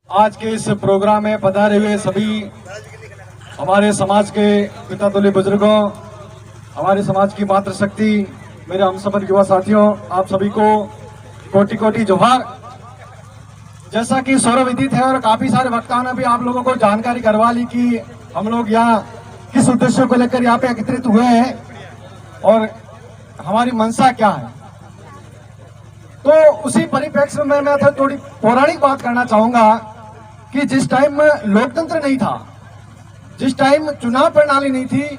आज के इस प्रोग्राम में पधारे हुए सभी हमारे समाज के पिता तुल्य बुजुर्गों, हमारे समाज की मातृशक्ति, मेरे हमसफर युवा साथियों, आप सभी को कोटि कोटि जोहार। जैसा कि सर्वविदित है और काफी सारे वक्ताओं ने भी आप लोगों को जानकारी करवा ली कि हम लोग यहाँ किस उद्देश्य को लेकर यहाँ पे एकत्रित हुए हैं और हमारी मंशा क्या है। तो उसी परिप्रेक्ष्य में मैं थोड़ी पौराणिक बात करना चाहूंगा कि जिस टाइम लोकतंत्र नहीं था, जिस टाइम चुनाव प्रणाली नहीं थी,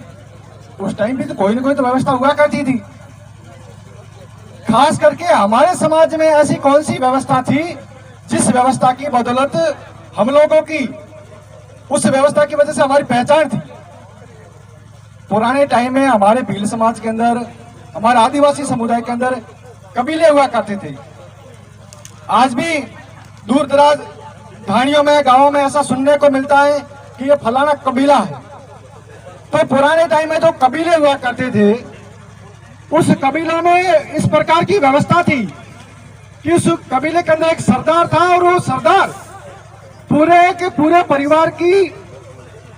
उस टाइम भी तो कोई ना कोई तो व्यवस्था हुआ करती थी। खास करके हमारे समाज में ऐसी कौन सी व्यवस्था थी जिस व्यवस्था की बदौलत हम लोगों की, उस व्यवस्था की वजह से हमारी पहचान थी। पुराने टाइम में हमारे भील समाज के अंदर, हमारे आदिवासी समुदाय के अंदर कबीले हुआ करते थे। आज भी दूर दराज ढाणियों में, गांवों में ऐसा सुनने को मिलता है कि ये फलाना कबीला है। तो पुराने टाइम में जो कबीले हुआ करते थे, उस कबीला में इस प्रकार की व्यवस्था थी कि उस कबीले के अंदर एक सरदार था और वो सरदार पूरे के पूरे परिवार की,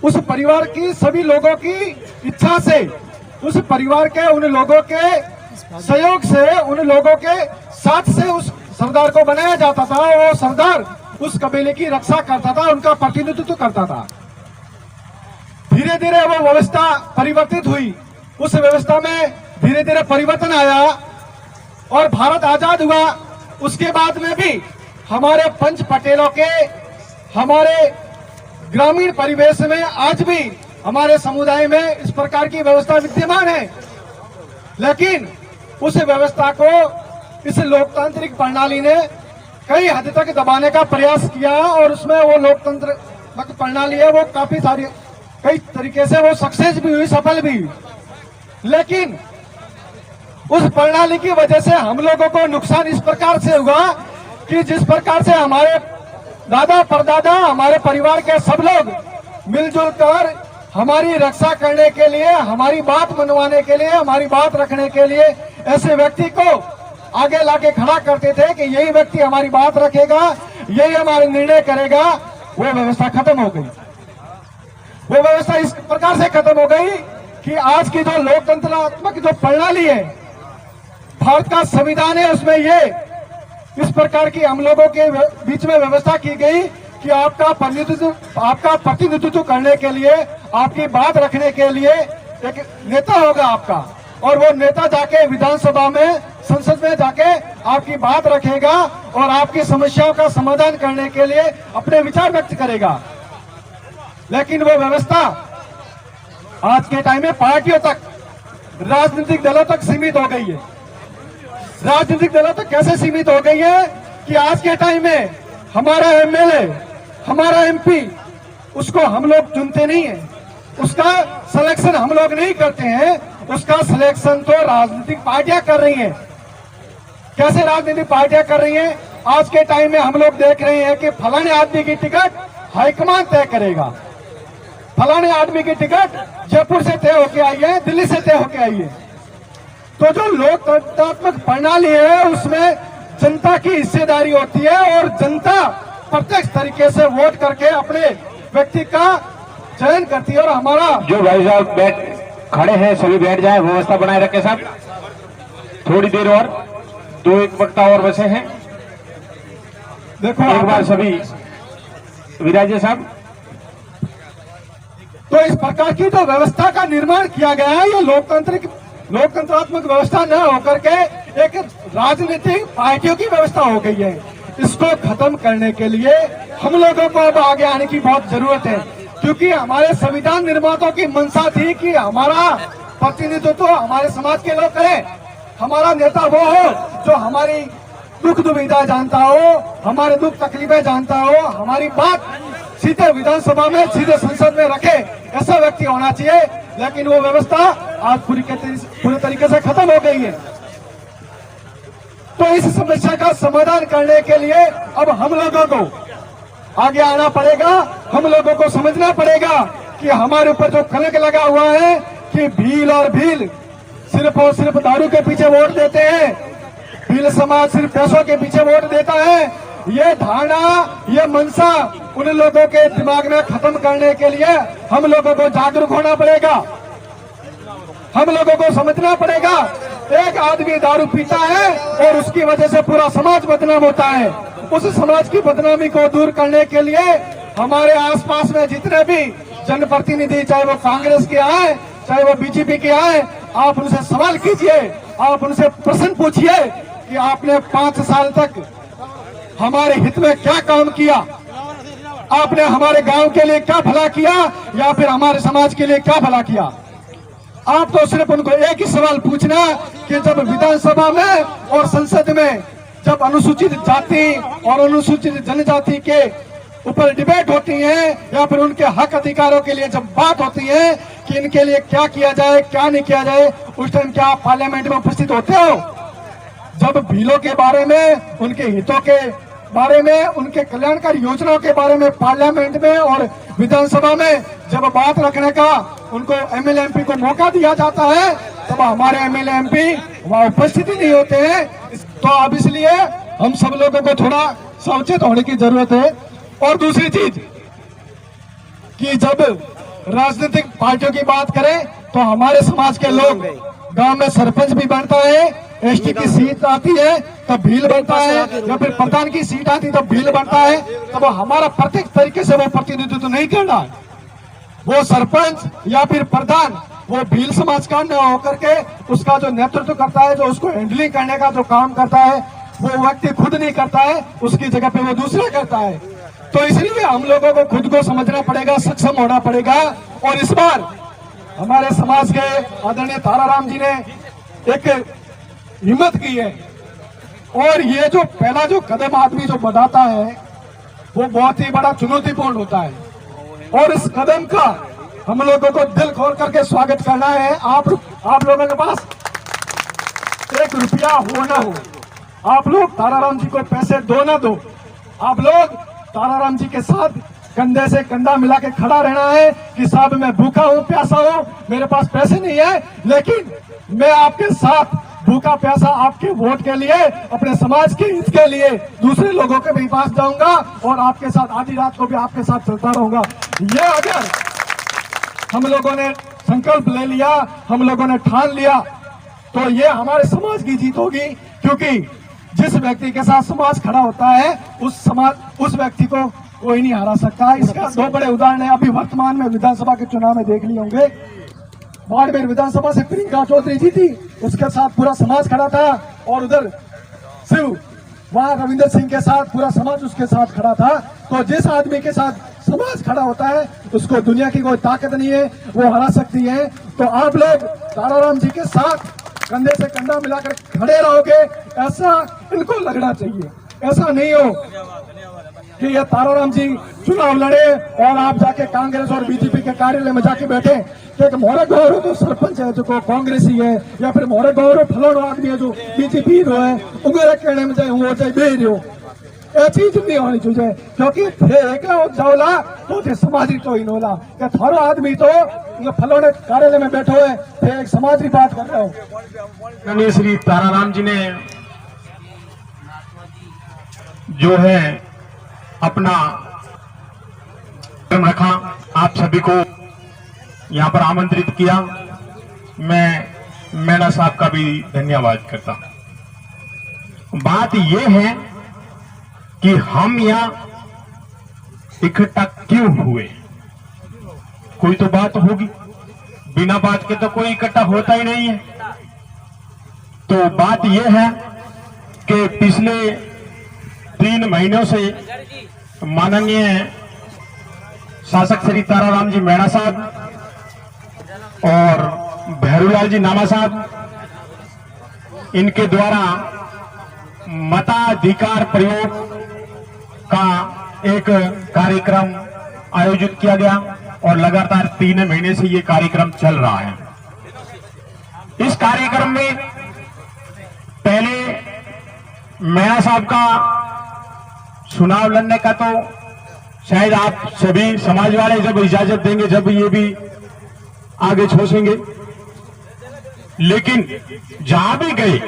उस परिवार की सभी लोगों की इच्छा से, उस परिवार के उन लोगों के सहयोग से, उन लोगों के साथ से उस सरदार को बनाया जाता था। वो सरदार उस कबीले की रक्षा करता था, उनका प्रतिनिधित्व करता था। धीरे धीरे वो व्यवस्था परिवर्तित हुई, उस व्यवस्था में धीरे धीरे परिवर्तन आया और भारत आजाद हुआ। उसके बाद में भी हमारे पंच पटेलों के, हमारे ग्रामीण परिवेश में आज भी हमारे समुदाय में इस प्रकार की व्यवस्था विद्यमान है। लेकिन उस व्यवस्था को इस लोकतांत्रिक प्रणाली ने कई हद तक दबाने का प्रयास किया और उसमें वो लोकतंत्र प्रणाली है, वो काफी सारी कई तरीके से वो सक्सेस भी हुई, सफल भी हुई। लेकिन उस प्रणाली की वजह से हम लोगों को नुकसान इस प्रकार से हुआ कि जिस प्रकार से हमारे दादा परदादा, हमारे परिवार के सब लोग मिलजुल कर हमारी रक्षा करने के लिए, हमारी बात मनवाने के लिए, हमारी बात रखने के लिए ऐसे व्यक्ति को आगे लाके खड़ा करते थे कि यही व्यक्ति हमारी बात रखेगा, यही हमारे निर्णय करेगा। वो व्यवस्था खत्म हो गई। वो व्यवस्था इस प्रकार से खत्म हो गई कि आज की जो लोकतंत्रात्मक जो प्रणाली है, भारत का संविधान है, उसमें ये इस प्रकार की हम लोगों के बीच में व्यवस्था की गई कि आपका प्रतिनिधित्व करने के लिए, आपकी बात रखने के लिए एक नेता होगा आपका, और वो नेता जाके विधानसभा में, संसद में जाके आपकी बात रखेगा और आपकी समस्याओं का समाधान करने के लिए अपने विचार व्यक्त करेगा। लेकिन वो व्यवस्था आज के टाइम में पार्टियों तक, राजनीतिक दलों तक सीमित हो गई है। राजनीतिक दलों तक कैसे सीमित हो गई है कि आज के टाइम में हमारा एमएलए, हमारा एमपी, उसको हम लोग चुनते नहीं है, उसका सिलेक्शन हम लोग नहीं करते हैं, उसका सिलेक्शन तो राजनीतिक पार्टियां कर रही हैं। कैसे राजनीतिक पार्टियां कर रही हैं? आज के टाइम में हम लोग देख रहे हैं कि फलाने आदमी की टिकट हाईकमान तय करेगा, फलाने आदमी की टिकट जयपुर से तय होके आई है, दिल्ली से तय होके आई है। तो जो लोकतंत्रात्मक प्रणाली है उसमें जनता की हिस्सेदारी होती है और जनता प्रत्यक्ष तरीके से वोट करके अपने व्यक्ति का चयन करती है। और हमारा जो भाई साहब बैठ खड़े हैं सभी बैठ जाए, व्यवस्था बनाए रखे साहब। थोड़ी देर और, 2-1 वक्ता और बचे हैं। देखो एक बार सभी विराजे साहब। तो इस प्रकार की जो व्यवस्था का निर्माण किया गया है, ये लोकतंत्रात्मक व्यवस्था न होकर के एक राजनीतिक पार्टियों की व्यवस्था हो गई है। इसको खत्म करने के लिए हम लोगों को अब आगे आने की बहुत जरूरत है, क्योंकि हमारे संविधान निर्माताओं की मंशा थी कि हमारा प्रतिनिधित्व तो हमारे समाज के लोग करें, हमारा नेता वो हो जो हमारी दुख दुविधा जानता हो, हमारे दुख तकलीफें जानता हो, हमारी बात सीधे विधानसभा में, सीधे संसद में रखे, ऐसा व्यक्ति होना चाहिए। लेकिन वो व्यवस्था आज पूरी तरीके से खत्म हो गई है। तो इस समस्या का समाधान करने के लिए अब हम लोगों को आगे आना पड़ेगा। हम लोगों को समझना पड़ेगा कि हमारे ऊपर जो कलंक लगा हुआ है कि भील और भील सिर्फ और सिर्फ दारू के पीछे वोट देते हैं, भील समाज सिर्फ पैसों के पीछे वोट देता है, ये धारणा, ये मनसा उन लोगों के दिमाग में खत्म करने के लिए हम लोगों को जागरूक होना पड़ेगा। हम लोगों को समझना पड़ेगा, एक आदमी दारू पीता है और उसकी वजह से पूरा समाज बदनाम होता है। उस समाज की बदनामी को दूर करने के लिए हमारे आसपास में जितने भी जनप्रतिनिधि, चाहे वो कांग्रेस के आए चाहे वो बीजेपी के आए, आप उनसे सवाल कीजिए, आप उनसे प्रश्न पूछिए कि आपने 5 साल तक हमारे हित में क्या काम किया, आपने हमारे गांव के लिए क्या भला किया या फिर हमारे समाज के लिए क्या भला किया। आप तो सिर्फ उनको एक ही सवाल पूछना कि जब विधानसभा में और संसद में जब अनुसूचित जाति और अनुसूचित जनजाति के ऊपर डिबेट होती है या फिर उनके हक अधिकारों के लिए जब बात होती है कि इनके लिए क्या किया जाए क्या नहीं किया जाए, उस टाइम क्या आप पार्लियामेंट में उपस्थित होते हो? जब भीलों के बारे में, उनके हितों के बारे में, उनके कल्याणकारी योजनाओं के बारे में पार्लियामेंट में और विधानसभा में जब बात रखने का उनको एमएलए एमपी को मौका दिया जाता है, तब हमारे एमएलए एमपी वहां उपस्थित ही नहीं होते हैं। तो अब इसलिए हम सब लोगों को थोड़ा सचेत होने की जरूरत है। और दूसरी चीज कि जब राजनीतिक पार्टियों की बात करें तो हमारे समाज के लोग गांव में सरपंच भी बनता है, एसटी की सीट आती है तब भील बनता है, या फिर प्रधान की सीट आती तब भील बनता है। तब हमारा प्रत्येक तरीके से वो प्रतिनिधित्व तो नहीं करना, वो सरपंच या फिर प्रधान वो भील समाज का न होकर के उसका जो नेतृत्व करता है, जो उसको हैंडलिंग करने का जो काम करता है, वो व्यक्ति खुद नहीं करता है, उसकी जगह पे वो दूसरा करता है। तो इसलिए हम लोगों को खुद को समझना पड़ेगा, सक्षम होना पड़ेगा। और इस बार हमारे समाज के आदरणीय ताराराम जी ने एक हिम्मत की है और ये जो पहला जो कदम आदमी जो बढ़ाता है वो बहुत ही बड़ा चुनौतीपूर्ण होता है और इस कदम का हम लोगों को दिल खोल करके स्वागत करना है। आप लोगों के पास 1 रुपया हो ना हो, आप लोग ताराराम जी को पैसे दो ना दो, आप लोग ताराराम जी के साथ कंधे से कंधा मिला के खड़ा रहना है कि साहब मैं भूखा हूँ, प्यासा हूँ, मेरे पास पैसे नहीं है, लेकिन मैं आपके साथ भूखा प्यासा आपके वोट के लिए, अपने समाज के हित के लिए दूसरे लोगों के भी पास जाऊंगा और आपके साथ आधी रात को भी आपके साथ चलता रहूंगा। ये अगर हम लोगों ने संकल्प ले लिया, हम लोगों ने ठान लिया, तो ये हमारे समाज की जीत होगी। क्योंकि जिस व्यक्ति के साथ समाज खड़ा होता है उस व्यक्ति को कोई नहीं हरा सकता। इसका 2 बड़े उदाहरण है, अभी वर्तमान में विधानसभा के चुनाव में देख लिए होंगे। बाड़मेर विधानसभा से प्रियंका चौधरी जी थी, उसके साथ पूरा समाज खड़ा था और उधर शिव वहां रविंदर सिंह के साथ पूरा समाज उसके साथ खड़ा था। तो जिस आदमी के साथ समाज खड़ा होता है उसको दुनिया की कोई ताकत नहीं है, वो हरा सकती है। तो आप लोग ताराराम जी के साथ कंधे से कंधा मिलाकर खड़े रहोगे, ऐसा इनको लगना चाहिए। ऐसा नहीं हो कि ये ताराराम जी चुनाव लड़े और आप जाके कांग्रेस और बीजेपी के कार्यालय में जाके बैठे कि मोरे गौरव तो सरपंच है जो कांग्रेसी है, या फिर मोरे गौरव फलाणो आदमी है जो बीजेपी रो है, उंगरे कहने में जाए हो जाए बे रहो। ये चीज नहीं होनी चाहिए, क्योंकि एकला जाओला तो समाजी तो ही नोला कि थारो आदमी तो फलाणे कार्यालय में बैठो है, थे एक समाजी बात कर रहे हो। श्री ताराराम जी ने जो है अपना कार्यक्रम रखा, आप सभी को यहाँ पर आमंत्रित किया, मैं मैना साहब का भी धन्यवाद करता हूं। बात यह है कि हम यहाँ इकट्ठा क्यों हुए, कोई तो बात होगी, बिना बात के तो कोई इकट्ठा होता ही नहीं है। तो बात यह है कि पिछले 3 महीनों से माननीय शासक श्री ताराराम जी मैणा साहब और भैरूलाल जी नामा साहब, इनके द्वारा मताधिकार प्रयोग का एक कार्यक्रम आयोजित किया गया और लगातार 3 महीने से ये कार्यक्रम चल रहा है। इस कार्यक्रम में पहले मैणा साहब का चुनाव लड़ने का तो शायद आप सभी समाज वाले जब इजाजत देंगे जब ये भी आगे छोसेंगे, लेकिन जहां भी गए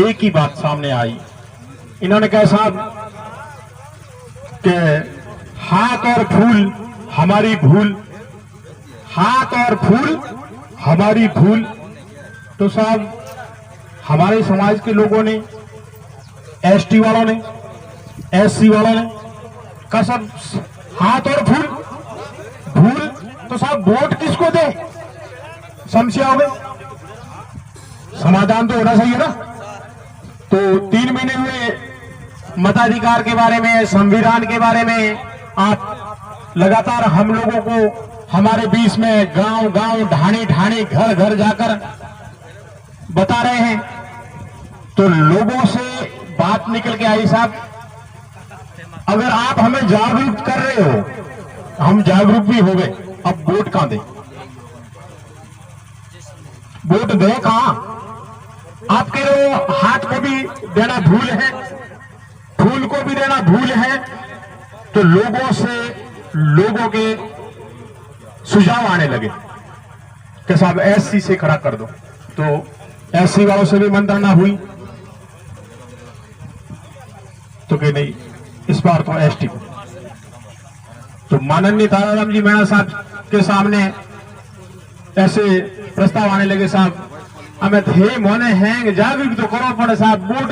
एक ही बात सामने आई इन्होंने कहा साहब कि हाथ और फूल हमारी भूल, हाथ और फूल हमारी भूल। तो साहब हमारे समाज के लोगों ने, एसटी वालों ने, एससी वालों ने कहा सब हाथ और फूल भूल, तो साहब वोट किसको दे? समस्या हो गई, समाधान तो होना चाहिए ना। तो 3 महीने हुए मताधिकार के बारे में, संविधान के बारे में आप लगातार हम लोगों को हमारे बीच में गांव गांव, ढाणी ढाणी, घर घर जाकर बता रहे हैं। तो लोगों से बात निकल के आई साहब, अगर आप हमें जागरूक कर रहे हो, हम जागरूक भी हो गए, अब वोट कहां दें? वोट दें कहां? आप कह रहे हो हाथ को भी देना भूल है, फूल को भी देना भूल है। तो लोगों से, लोगों के सुझाव आने लगे कि साहब एससी से खड़ा कर दो। तो एससी वालों से भी मंत्रणा हुई, तो कि नहीं, इस बार तो एसटी को। तो माननीय ताराराम जी मीणा साहब के सामने ऐसे प्रस्ताव आने लगे, साहब हमें थे मोने हैं जागरूक तो करो पड़े साहब, वोट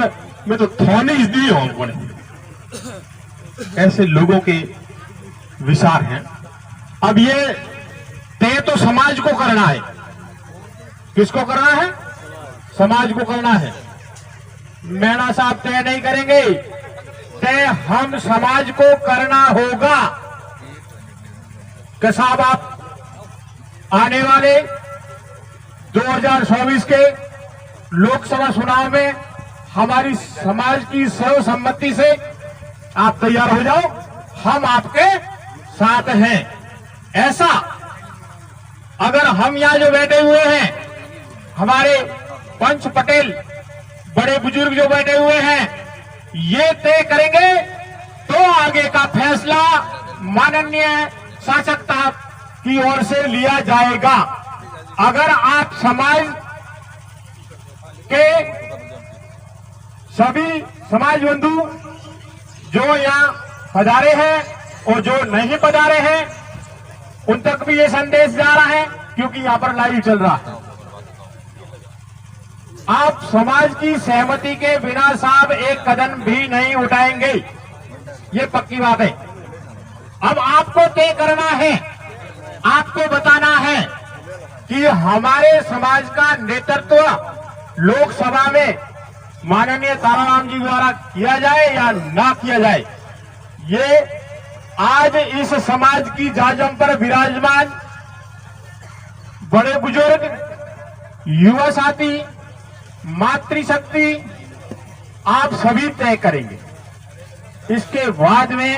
में तो थोनी दी हो पड़े। ऐसे लोगों के विचार हैं। अब ये तय तो समाज को करना है। किसको करना है? समाज को करना है। मीणा साहब तय नहीं करेंगे, तय हम समाज को करना होगा कि साहब आप आने वाले 2024 के लोकसभा चुनाव में हमारी समाज की सर्वसम्मति से आप तैयार हो जाओ, हम आपके साथ हैं। ऐसा अगर हम यहां जो बैठे हुए हैं, हमारे पंच पटेल बड़े बुजुर्ग जो बैठे हुए हैं, ये तय करेंगे तो आगे का फैसला माननीय शासक साहब की ओर से लिया जाएगा। अगर आप समाज के सभी समाज बंधु जो यहाँ पधारे हैं और जो नहीं पधारे हैं, उन तक भी ये संदेश जा रहा है, क्योंकि यहाँ पर लाइव चल रहा है। आप समाज की सहमति के बिना साहब एक कदम भी नहीं उठाएंगे, ये पक्की बात है। अब आपको तय करना है, आपको बताना है कि हमारे समाज का नेतृत्व लोकसभा में माननीय ताराराम जी द्वारा किया जाए या ना किया जाए। ये आज इस समाज की जाजम पर विराजमान बड़े बुजुर्ग, युवा साथी, मातृशक्ति आप सभी तय करेंगे। इसके बाद में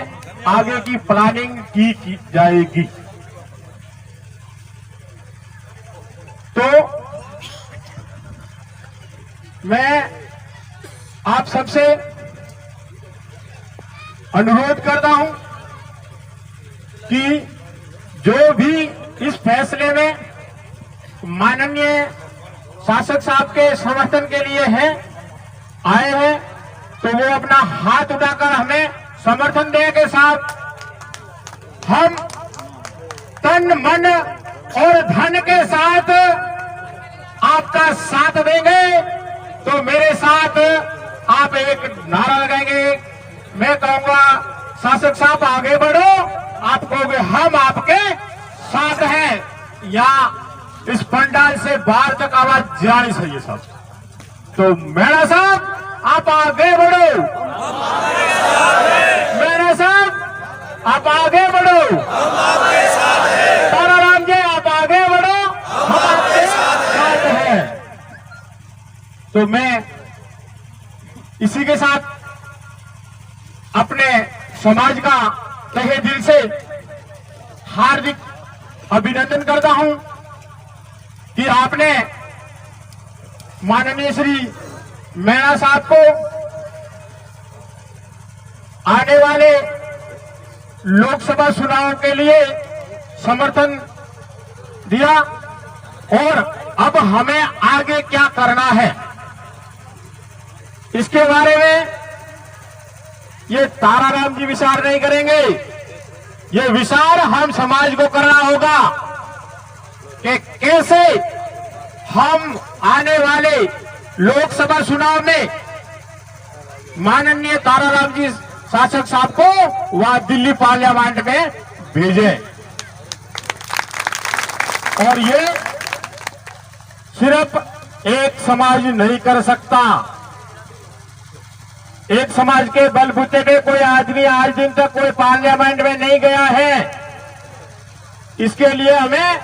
आगे की प्लानिंग की जाएगी। तो मैं आप सबसे अनुरोध करता हूं कि जो भी इस फैसले में माननीय शासक साहब के समर्थन के लिए हैं, आए हैं, तो वो अपना हाथ उठाकर हमें समर्थन देंगे। साहब हम तन मन और धन के साथ आपका साथ देंगे। तो मेरे साथ आप एक नारा लगाएंगे, मैं कहूंगा शासक साहब आगे बढ़ो, आप कहोगे हम आपके साथ हैं। या इस पंडाल से बाहर तक आवाज जानी चाहिए साहब। तो मीणा साहब आप आगे बढ़ो, मीणा साहब आप आगे बढ़ो, ताराराम जी आप आगे बढ़ो, हम आपके साथ हैं। तो मैं इसी के साथ अपने समाज का तहे दिल से हार्दिक अभिनंदन करता हूं कि आपने माननीय श्री मीणा साहब को आने वाले लोकसभा चुनाव के लिए समर्थन दिया। और अब हमें आगे क्या करना है, इसके बारे में ये ताराराम जी विचार नहीं करेंगे। ये विचार हम समाज को करना होगा कि कैसे हम आने वाले लोकसभा चुनाव में माननीय ताराराम जी शासक साहब को वहां दिल्ली पार्लियामेंट में भेजें। और ये सिर्फ एक समाज नहीं कर सकता। एक समाज के बलबूते पे कोई आदमी आज दिन तक कोई पार्लियामेंट में नहीं गया है। इसके लिए हमें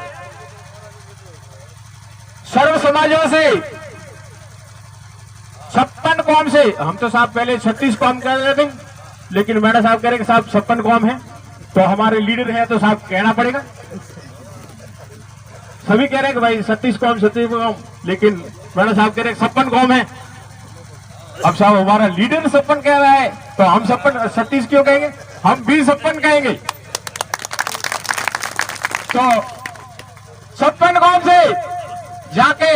सर्व समाजों से 56 कौम से, हम तो साहब पहले 36 कौम कह रहे थे, लेकिन मैडम साहब कह रहे कि साहब 56 कौम है, तो हमारे लीडर हैं तो साहब कहना पड़ेगा। सभी कह रहे हैं कि भाई 36 कौम, लेकिन मैडम साहब कह रहे हैं 56 कौम है। अब साहब हमारा लीडर 56 कह रहा है तो हम 36 क्यों कहेंगे? हम भी 56 कहेंगे। तो 56 कौम से जाके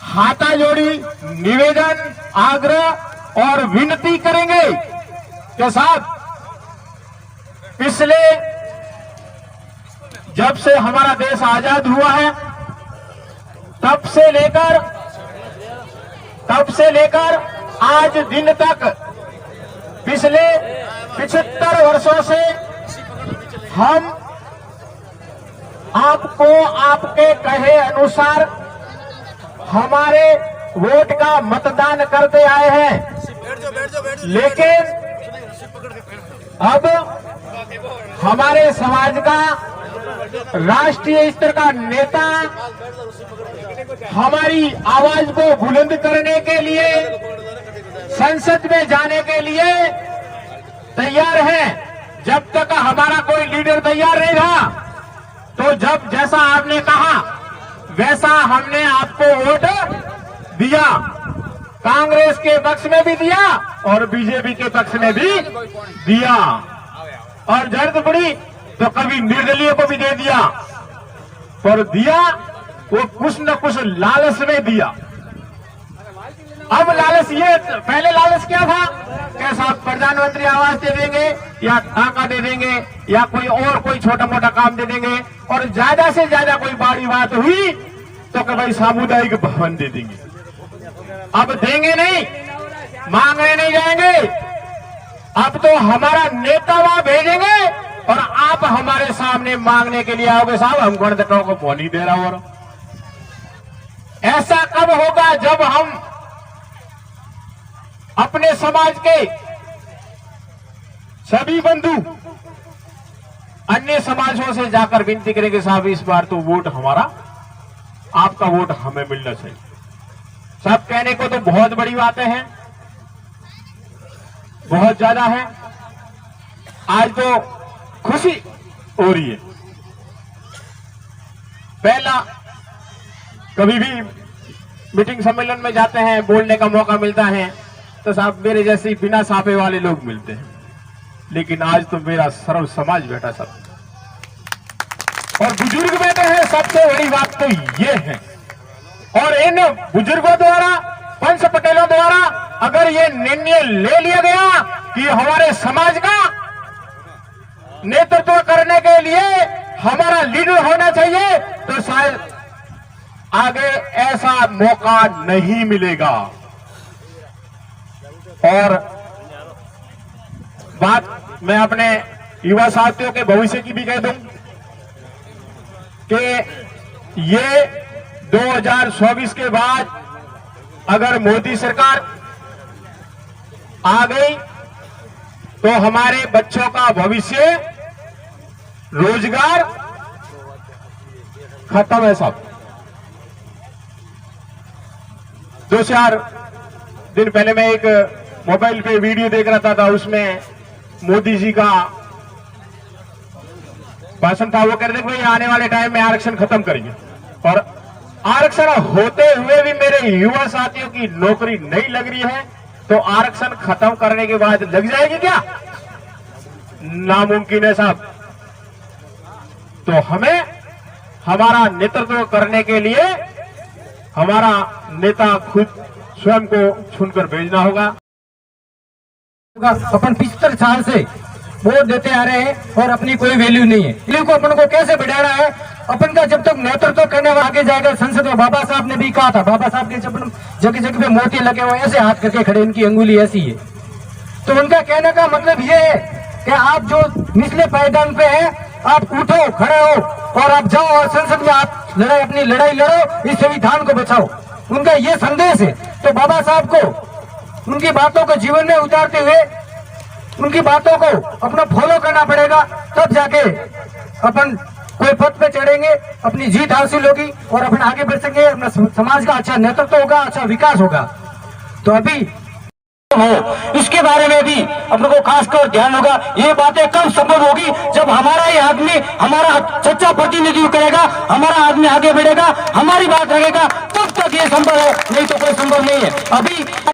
हाथा जोड़ी निवेदन, आग्रह और विनती करेंगे कि साहब पिछले जब से हमारा देश आजाद हुआ है तब से लेकर आज दिन तक पिछले 75 वर्षों से हम आपको आपके कहे अनुसार हमारे वोट का मतदान करते आए हैं। लेकिन अब हमारे समाज का राष्ट्रीय स्तर का नेता हमारी आवाज को बुलंद करने के लिए संसद में जाने के लिए तैयार है। जब तक हमारा कोई लीडर तैयार नहीं रहा तो जब जैसा आपने कहा वैसा हमने आपको वोट दिया। कांग्रेस के पक्ष में भी दिया और बीजेपी के पक्ष में भी दिया, और जरूरत पड़ी तो कभी निर्दलीय को भी दे दिया। पर दिया वो कुछ न कुछ लालच में दिया। अब लालच ये, पहले लालच क्या था? कैसा प्रधानमंत्री आवास दे देंगे या टाका दे देंगे या कोई छोटा मोटा काम दे देंगे, और ज्यादा से ज्यादा कोई बड़ी बात हुई तो कि भाई सामुदायिक भवन दे देंगे। अब देंगे नहीं, मांगने नहीं जाएंगे। अब तो हमारा नेता वहां भेजेंगे और आप हमारे सामने मांगने के लिए आओगे, साहब हम गणतंत्रों को कौन नहीं दे रहा। और ऐसा कब होगा? जब हम अपने समाज के सभी बंधु अन्य समाजों से जाकर विनती करेंगे, साहब इस बार तो वोट हमारा, आपका वोट हमें मिलना चाहिए। सब कहने को तो बहुत बड़ी बातें हैं, बहुत ज्यादा है। आज तो खुशी हो रही है। पहला कभी भी मीटिंग सम्मेलन में जाते हैं, बोलने का मौका मिलता है तो साहब मेरे जैसे बिना साफे वाले लोग मिलते हैं, लेकिन आज तो मेरा सर्व समाज बैठा सब, और बुजुर्ग बैठे हैं। सबसे बड़ी बात तो ये है, और इन बुजुर्गों द्वारा, पंच पटेलों द्वारा अगर ये निर्णय ले लिया गया कि हमारे समाज का नेतृत्व करने के लिए हमारा लीडर होना चाहिए, तो शायद आगे ऐसा मौका नहीं मिलेगा। और बात मैं अपने युवा साथियों के भविष्य की भी कह दूं कि ये 2024 के बाद अगर मोदी सरकार आ गई तो हमारे बच्चों का भविष्य, रोजगार खत्म है सब। 2-4 दिन पहले मैं एक मोबाइल पे वीडियो देख रहा था, उसमें मोदी जी का भाषण था। वो कह रहे थे भाई आने वाले टाइम में आरक्षण खत्म करेंगे, और आरक्षण होते हुए भी मेरे युवा साथियों की नौकरी नहीं लग रही है, तो आरक्षण खत्म करने के बाद लग जाएगी क्या? नामुमकिन है साहब। तो हमें हमारा नेतृत्व करने के लिए हमारा नेता खुद स्वयं को चुनकर भेजना होगा। अपन 75 साल से वोट देते आ रहे हैं और अपनी कोई वैल्यू नहीं है। वैल्यू को अपन को कैसे बढ़ाना है, अपन का जब तक नेतृत्व करने वाला आगे जाएगा। संसद में बाबा साहब ने भी कहा था, बाबा साहब के जब जगह जगह पे मोती लगे हुए ऐसे हाथ करके खड़े, इनकी अंगुली ऐसी है। तो उनका कहने का मतलब ये है कि आप जो निचले पायदान पे हैं, आप उठो, खड़े हो और आप जाओ और संसद में आप अपनी लड़ाई लड़ो, इस संविधान को बचाओ। उनका ये संदेश है। तो बाबा साहब को उनकी बातों को जीवन में उतारते हुए उनकी बातों को अपना फॉलो करना पड़ेगा, तब जाके अपन कोई पद पे चढ़ेंगे, अपनी जीत हासिल होगी और अपन आगे बढ़ सकेंगे, अपना समाज का अच्छा नेतृत्व होगा, अच्छा विकास होगा। तो अभी हो इसके बारे में भी अपने को खासकर ध्यान होगा। ये बातें कब संभव होगी, जब हमारा ही आदमी, हमारा सच्चा प्रतिनिधित्व करेगा, हमारा आदमी आगे बढ़ेगा, हमारी बात रखेगा, तब तक ये संभव है, नहीं तो कोई संभव नहीं है। अभी